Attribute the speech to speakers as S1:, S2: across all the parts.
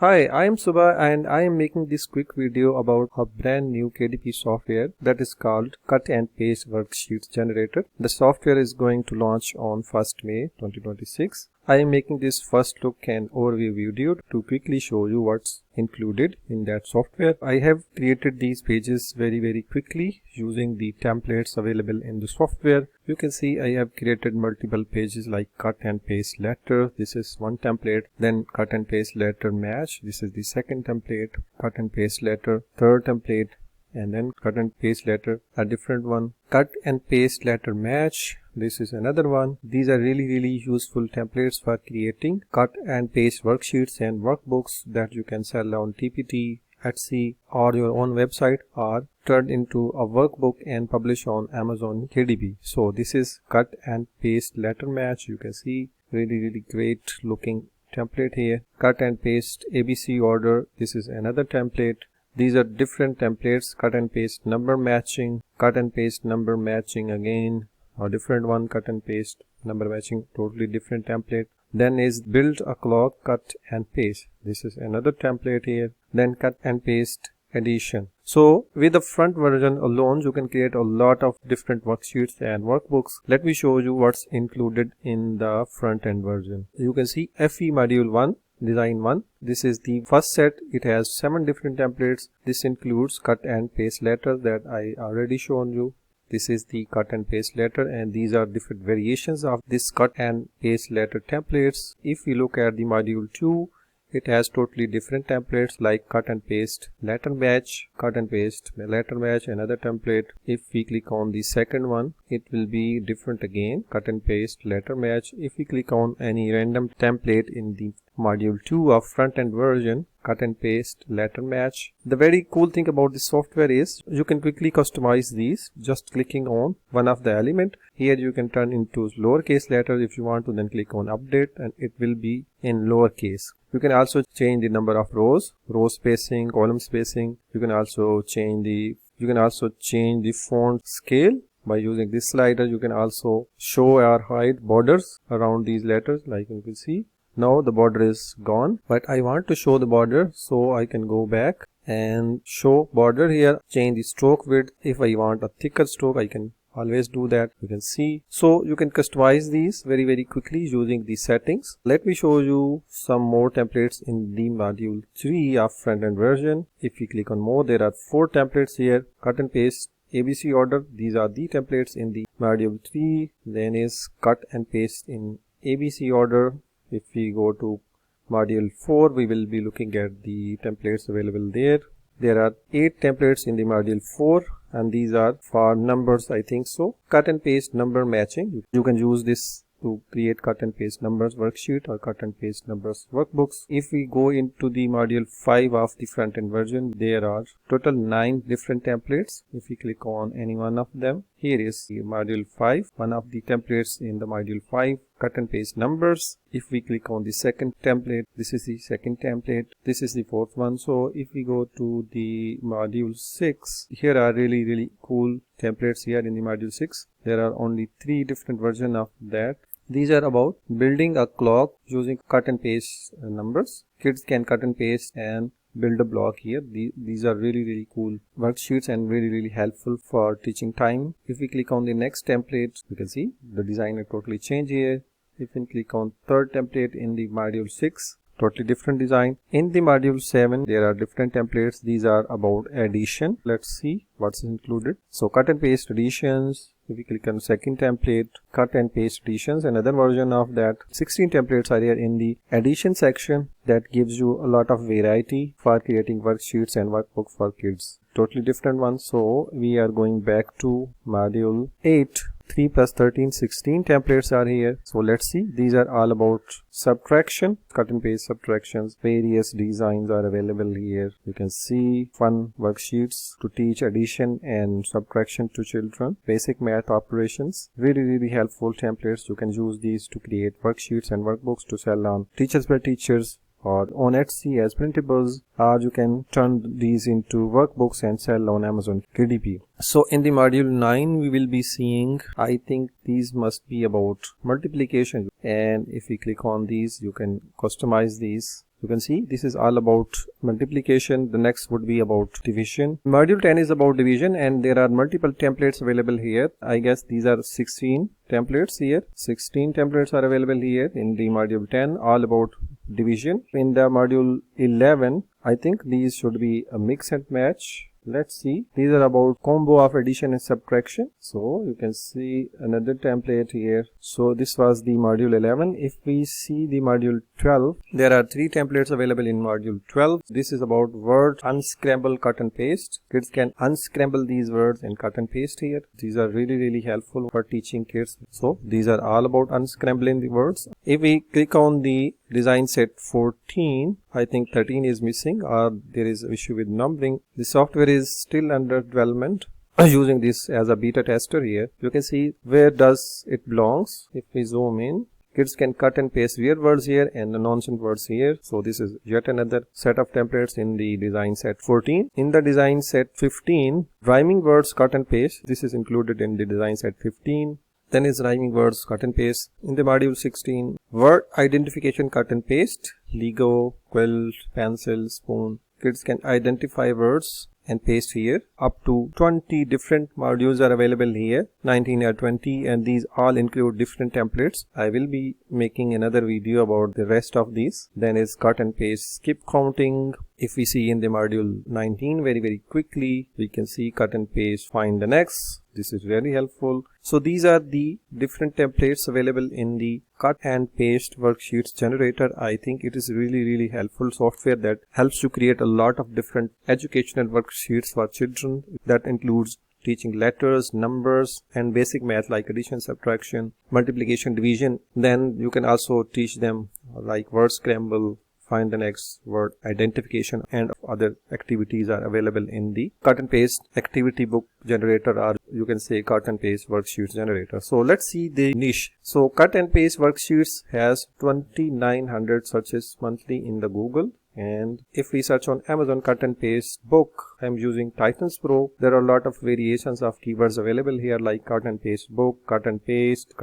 S1: Hi, I am Subha and I am making this quick video about a brand new KDP software that is called Cut and Paste Worksheets Generator. The software is going to launch on 1st May 2026. I am making this first look and overview video to quickly show you what's included in that software. I have created these pages very quickly using the templates available in the software. You can see I have created multiple pages like cut and paste letter. This is one template. Then cut and paste letter match. This is the second template. Cut and paste letter, third template. And then cut and paste letter, a different one. Cut and paste letter match. This is another one. These are really useful templates for creating cut and paste worksheets and workbooks that you can sell on TPT, Etsy or your own website, or turn into a workbook and publish on Amazon KDP. So this is cut and paste letter match. You can see really great looking template here. Cut and paste ABC order. This is another template. These are different templates. Cut and paste number matching, cut and paste number matching again, a different one. Cut and paste number matching, totally different template. Then is build a clock, cut and paste. This is another template here. Then cut and paste addition. So with the front version alone, you can create a lot of different worksheets and workbooks. Let me show you what's included in the front end version. You can see FE module 1. Design 1. This is the first set. It has 7 different templates. This includes cut and paste letters that I already shown you. This is the cut and paste letter, and these are different variations of this cut and paste letter templates. If we look at the module 2, it has totally different templates like cut and paste letter match, cut and paste letter match, another template. If we click on the second one, it will be different again, cut and paste letter match. If we click on any random template in the module 2 of front end version, cut and paste letter match. The very cool thing about this software is you can quickly customize these just clicking on one of the element. Here you can turn into lowercase letters if you want to, then click on update and it will be in lowercase. You can also change the number of rows, row spacing, column spacing. You can also change the font scale by using this slider. You can also show or hide borders around these letters, like you can see. Now the border is gone, but I want to show the border, so I can go back and show border here. Change the stroke width. If I want a thicker stroke, I can always do that. You can see. So you can customize these very quickly using these settings. Let me show you some more templates in the module 3 of front end version. If we click on more, there are 4 templates here. Cut and paste ABC order. These are the templates in the module 3. Then is cut and paste in ABC order. If we go to module 4, we will be looking at the templates available there. There are 8 templates in the module 4 and these are for numbers, I think so. Cut and paste number matching. You can use this to create cut and paste numbers worksheet or cut and paste numbers workbooks. If we go into the module 5 of the front end version, there are total 9 different templates. If we click on any one of them, here is the module 5, one of the templates in the module 5, cut and paste numbers. If we click on the second template, this is the second template. This is the fourth one. So if we go to the module 6, here are really cool templates here in the module 6. There are only 3 different versions of that. These are about building a clock using cut and paste numbers. Kids can cut and paste and build a block here. These are really cool worksheets and really helpful for teaching time. If we click on the next template, you can see the design is totally changed here. If we click on third template in the module 6, totally different design. In the module 7, there are different templates. These are about addition. Let's see what's included. So cut and paste additions. If we click on second template, cut and paste additions, another version of that. 16 templates are here in the addition section that gives you a lot of variety for creating worksheets and workbook for kids. Totally different ones. So we are going back to module 8. 3 plus 13, 16 templates are here. So let's see. These are all about subtraction, cut and paste subtractions. Various designs are available here. You can see fun worksheets to teach addition and subtraction to children. Basic math operations. Really helpful templates. You can use these to create worksheets and workbooks to sell on Teachers by Teachers or on Etsy as printables, or you can turn these into workbooks and sell on Amazon KDP. So in the module 9 we will be seeing, I think these must be about multiplication, and if we click on these you can customize these. You can see this is all about multiplication. The next would be about division. Module 10 is about division, and there are multiple templates available here. I guess these are 16 templates here. 16 templates are available here in the module 10, all about division. In the module 11, I think these should be a mix and match. Let's see. These are about combo of addition and subtraction. So you can see another template here. So this was the module 11. If we see the module 12, there are 3 templates available in module 12. This is about word unscramble, cut and paste. Kids can unscramble these words and cut and paste here. These are really helpful for teaching kids. So these are all about unscrambling the words. If we click on the design set 14, I think 13 is missing, or there is an issue with numbering. The software is still under development. Using this as a beta tester here, you can see where does it belongs. If we zoom in, kids can cut and paste weird words here and the nonsense words here. So this is yet another set of templates in the design set 14. In the design set 15, rhyming words cut and paste. This is included in the design set 15. Then is rhyming words cut and paste. In the module 16, word identification cut and paste. Lego, quilt, pencil, spoon. Kids can identify words and paste here. Up to 20 different modules are available here, 19 or 20, and these all include different templates. I will be making another video about the rest of these. Then is cut and paste, skip counting. If we see in the module 19 very quickly, we can see cut and paste, find the next. This is very helpful. So these are the different templates available in the Cut and Paste Worksheets Generator. I think it is really helpful software that helps to create a lot of different educational worksheets for children. That includes teaching letters, numbers, and basic math like addition, subtraction, multiplication, division. Then you can also teach them like word scramble, find the next word identification, and other activities are available in the Cut and Paste Activity Book Generator, or you can say Cut and Paste Worksheets Generator. So let's see the niche. So Cut and Paste Worksheets has 2900 searches monthly in the Google. And if we search on Amazon Cut and Paste book, I'm using Titans Pro. There are a lot of variations of keywords available here like cut and paste book, cut and paste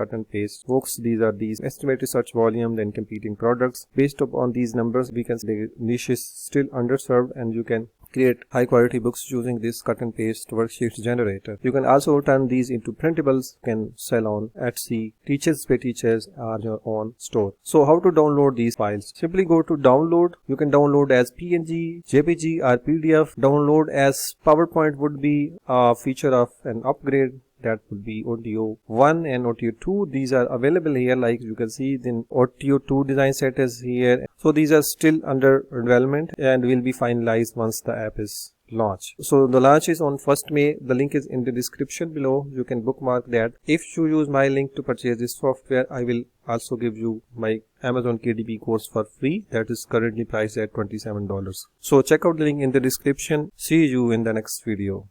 S1: books. These are these estimated search volume, then competing products. Based upon these numbers, we can see the niche is still underserved, and you can create high quality books using this Cut and Paste Worksheets Generator. You can also turn these into printables, you can sell on Etsy, Teachers Pay Teachers, or your own store. So how to download these files? Simply go to download. You can download as PNG, JPG, or PDF. Download as PowerPoint would be a feature of an upgrade. That would be OTO 1 and OTO 2. These are available here, like you can see. Then OTO 2 design set is here. So these are still under development and will be finalized once the app is launched. So the launch is on 1st May. The link is in the description below. You can bookmark that. If you use my link to purchase this software, I will also give you my Amazon KDP course for free. That is currently priced at $27. So check out the link in the description. See you in the next video.